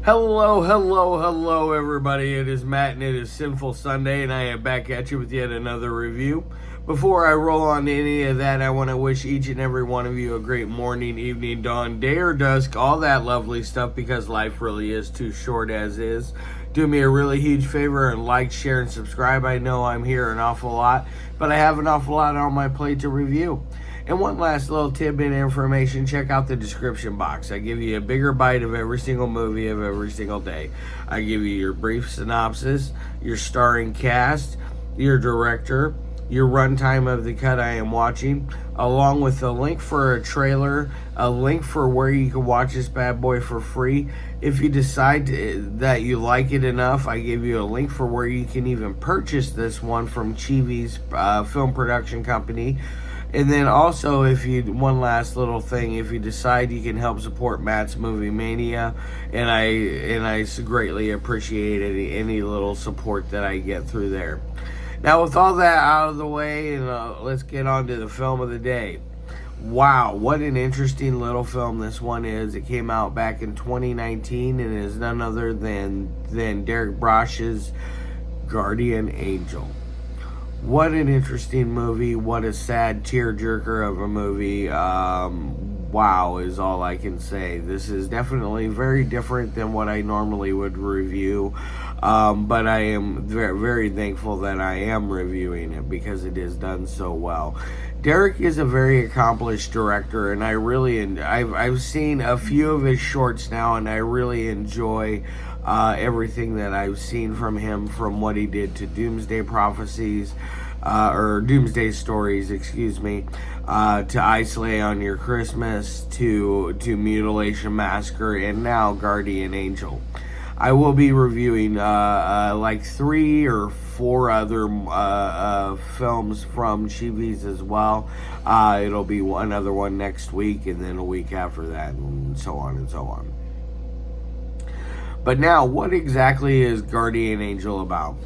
Hello, everybody. It is Matt, and it is Sinful Sunday, and I am back at you with yet another review. Before I roll on to any of that, I want to wish each and every one of you a great morning, evening, dawn, day, or dusk, all that lovely stuff, because life really is too short as is. Do me a really huge favor and like, share, and subscribe. I know I'm here an awful lot, but I have an awful lot on my plate to review. And one last little tidbit of information, check out the description box. I give you a bigger bite of every single movie of every single day. I give you your brief synopsis, your starring cast, your director, your runtime of the cut I am watching, along with a link for a trailer, a link for where you can watch this bad boy for free. If you decide that you like it enough, I give you a link for where you can even purchase this one from Chivi's film production company. And then also, one last little thing, if you decide you can help support Matt's Movie Mania, and I greatly appreciate any little support that I get through there. Now, with all that out of the way, and let's get on to the film of the day. Wow, what an interesting little film this one is. It came out back in 2019 and is none other than Derek Braasch's Guardian Angel. What an interesting movie. What a sad tearjerker of a movie. Wow is all I can say. This is definitely very different than what I normally would review. But I am very, very thankful that I am reviewing it because it is done so well. Derek is a very accomplished director, and I've seen a few of his shorts now, and I really enjoy everything that I've seen from him, from what he did to Doomsday Prophecies, or Doomsday Stories, excuse me, to Isolate on Your Christmas, to Mutilation Massacre, and now Guardian Angel. I will be reviewing like 3 or 4 other films from Chivi's as well. It'll be another one next week, and then a week after that, and so on and so on. But now, what exactly is Guardian Angel about?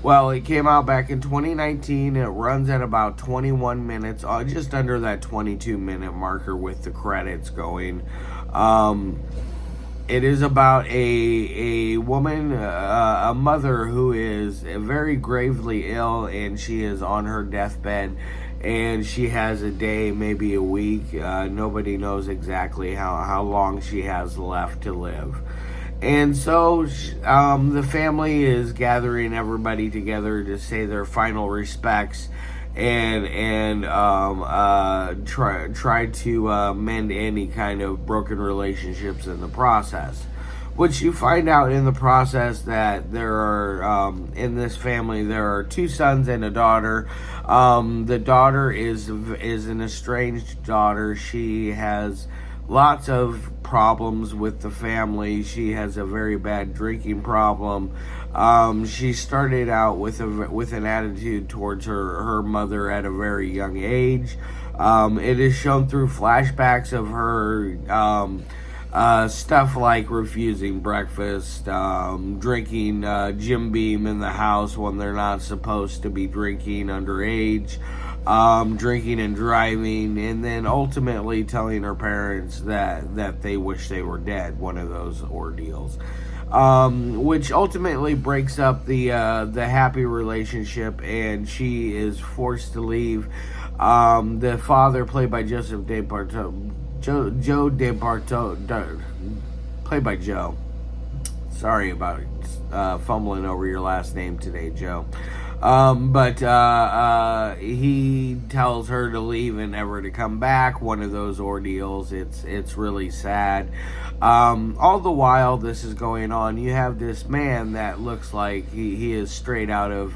Well, it came out back in 2019. It runs at about 21 minutes, just under that 22-minute marker with the credits going. It is about a woman, a mother who is very gravely ill, and she is on her deathbed, and she has a day, maybe a week. Nobody knows exactly how long she has left to live. And so the family is gathering everybody together to say their final respects and try to mend any kind of broken relationships in the process. Which you find out in the process that there are, in this family, there are 2 sons and a daughter. The daughter is an estranged daughter. She has lots of problems with the family. She has a very bad drinking problem. She started out with an attitude towards her mother at a very young age. It is shown through flashbacks of her stuff like refusing breakfast, drinking Jim Beam in the house when they're not supposed to be drinking underage, drinking and driving, and then ultimately telling her parents that they wish they were dead, one of those ordeals. Which ultimately breaks up the happy relationship, and she is forced to leave. The father, played by Joe DeBartolo, played by Joe. Sorry about fumbling over your last name today, Joe. But he tells her to leave and never to come back. One of those ordeals. It's really sad. All the while this is going on, you have this man that looks like he is straight out of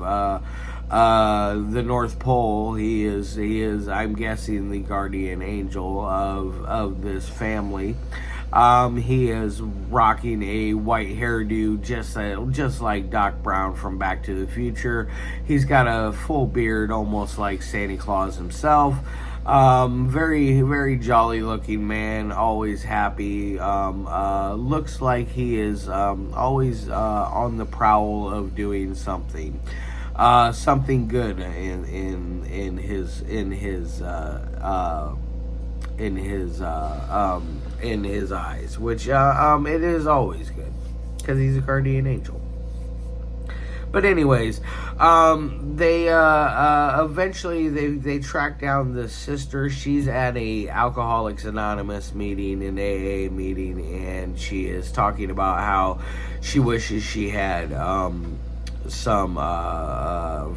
the North Pole. He is I'm guessing the guardian angel of this family. He is rocking a white hairdo, just like Doc Brown from Back to the Future. He's got a full beard, almost like Santa Claus himself. Very, very jolly looking man, always happy. Looks like he is always on the prowl of doing something good in his eyes, which it is always good. because he's a guardian angel. But anyways, they eventually they track down the sister. She's at a Alcoholics Anonymous meeting, an AA meeting, and she is talking about how she wishes she had some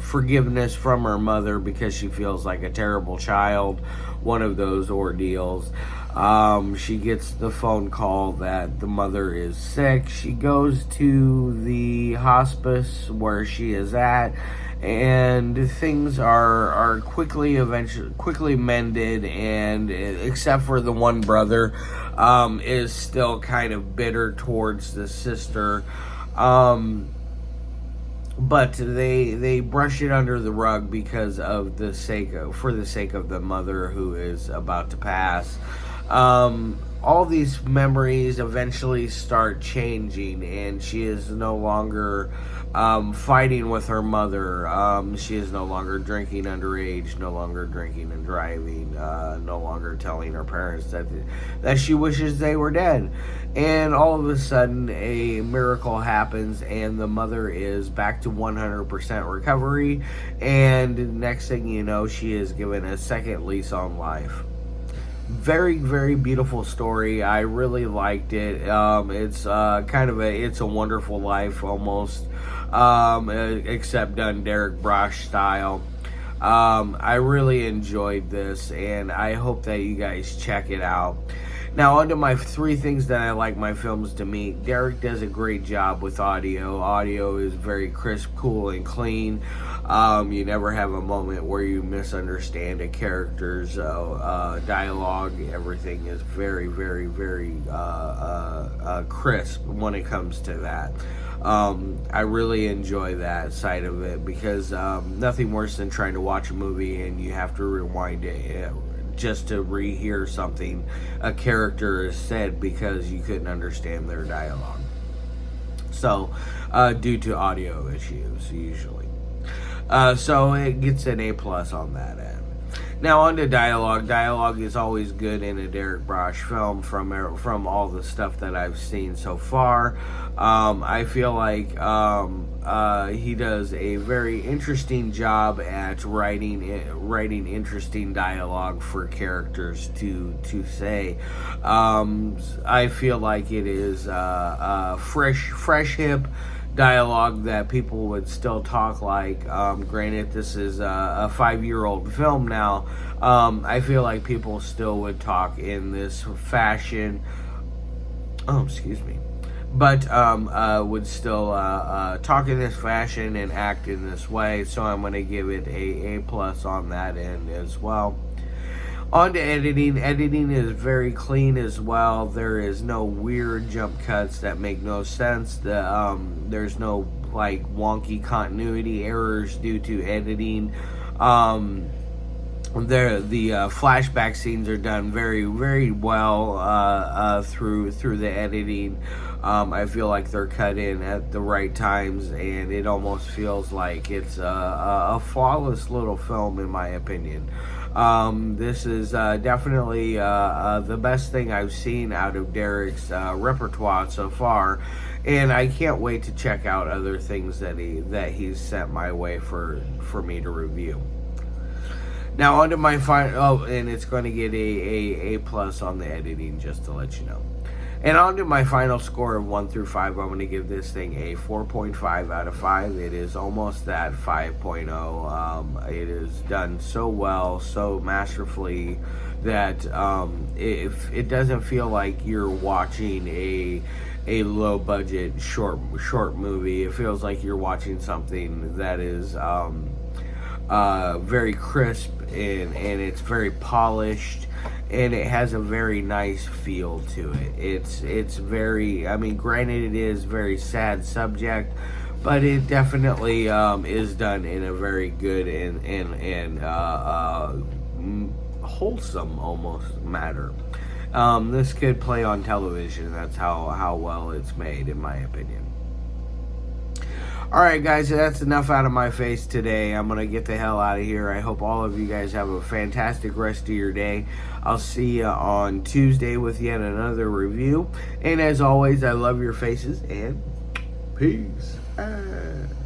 forgiveness from her mother because she feels like a terrible child. One of those ordeals. She gets the phone call that the mother is sick. She goes to the hospice where she is at, and things are quickly mended, and except for the one brother is still kind of bitter towards the sister. But they brush it under the rug because of the sake of the mother who is about to pass. All these memories eventually start changing, and she is no longer fighting with her mother. She is no longer drinking underage, no longer drinking and driving, no longer telling her parents that she wishes they were dead. And all of a sudden, a miracle happens, and the mother is back to 100% recovery. And next thing you know, she is given a second lease on life. Very, very beautiful story. I really liked it. It's it's a Wonderful Life almost, except done Derek Braasch style. I really enjoyed this, and I hope that you guys check it out. Now, onto my 3 things that I like my films to meet. Derek does a great job with audio. Audio is very crisp, cool, and clean. You never have a moment where you misunderstand a character's dialogue. Everything is very, very, very crisp when it comes to that. I really enjoy that side of it because nothing worse than trying to watch a movie and you have to rewind it just to rehear something a character has said because you couldn't understand their dialogue. So, due to audio issues, usually. So it gets an A+ on that end. Now on to dialogue. Dialogue is always good in a Derek Braasch film from all the stuff that I've seen so far. I feel like he does a very interesting job at writing interesting dialogue for characters to say. I feel like it is fresh, hip dialogue that people would still talk like. Granted, this is a 5-year-old film now. I feel like people still would talk in this fashion. Oh, excuse me. But would still talk in this fashion and act in this way. So I'm going to give it a A+ on that end as well. On to editing. Editing is very clean as well. There is no weird jump cuts that make no sense. There's no like wonky continuity errors due to editing. The flashback scenes are done very, very well through the editing. I feel like they're cut in at the right times, and it almost feels like it's a flawless little film, in my opinion. This is definitely the best thing I've seen out of Derek's repertoire so far, and I can't wait to check out other things that he's sent my way for me to review. Now onto my final, and it's going to get a plus on the editing, just to let you know. And on to my final score of 1 through 5, I'm going to give this thing a 4.5 out of 5. It is almost that 5.0. It is done so well, so masterfully, that it doesn't feel like you're watching a low budget short movie. It feels like you're watching something that is very crisp and it's very polished. And it has a very nice feel to it. It's very, I mean, granted it is a very sad subject, but it definitely is done in a very good and wholesome almost manner. This could play on television. That's how well it's made, in my opinion. Alright guys, that's enough out of my face today. I'm going to get the hell out of here. I hope all of you guys have a fantastic rest of your day. I'll see you on Tuesday with yet another review. And as always, I love your faces and Peace out.